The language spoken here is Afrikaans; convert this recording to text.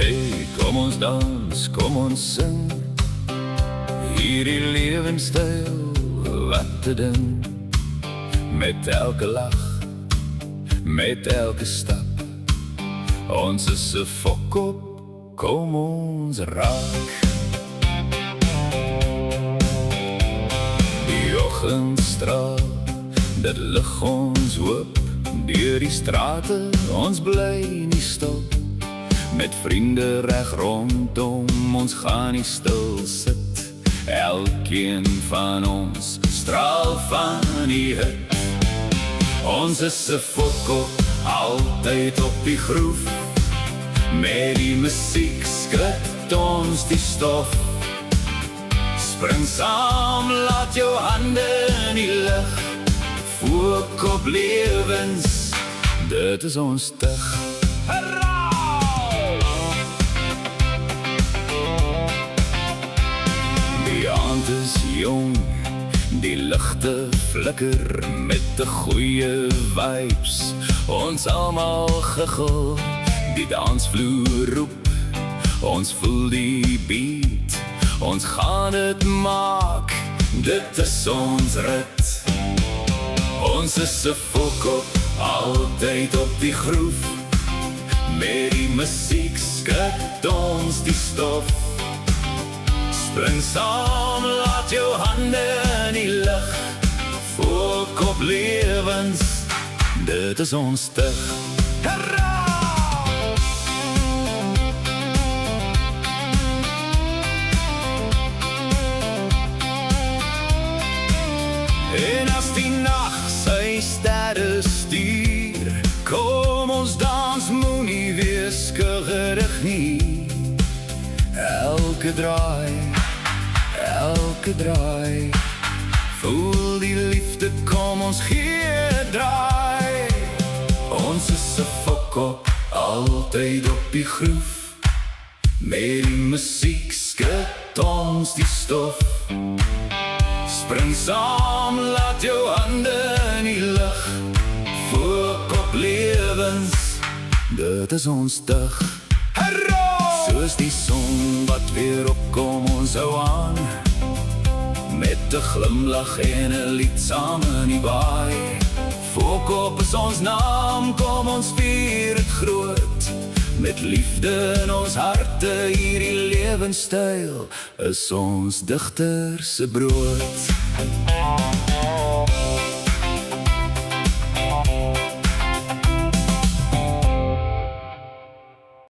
Hey, kom ons dans, kom ons sing, hierdie lewenstyl, wat te ding. Met elke lach, met elke stap, ons is 'n fok op, kom ons raak. Die oggendstraal, dit lig ons hoop, deur die strate, ons bly nie stop. Met vriende reg rondom, ons gaan nie stil sit. Elkeen van ons straal van die hit. Ons is 'n fok op, altyd op die groef. Met die musiek skud ons die stof. Spring saam, laat jou hande in die lug. Fok op lewens, dit is ons tug. Die aand is jong, die ligte flikker met de goeie vibes. Ons almal giggel, die dansvloer roep. Ons voel die beat, ons gaan het maak. Dit is ons rit. Ons is 'n fok op, altyd op die groef. Met die musiek skud ons die stof. Spring saam, laat jou hande in die lug. Fok op lewens, dit is ons tug. En as die nacht sy sterre stuur, kom ons dans, moenie wees skuggerig nie. Elke draai, voel die liefde, kom ons gee draai. Ons is 'n fok op, altyd op die groef. Met die musiek skud ons die stof. Spring saam, laat jou hande in die lug. Fok op lewens, dit is ons tug. Soos die son wat weer opkom, ons hou aan. Met 'n glimlach en 'n lied saam in die baai. Fok op is ons naam, kom ons vier het groot. Met liefde in ons harte, hierdie lewenstyl is ons digter se brood.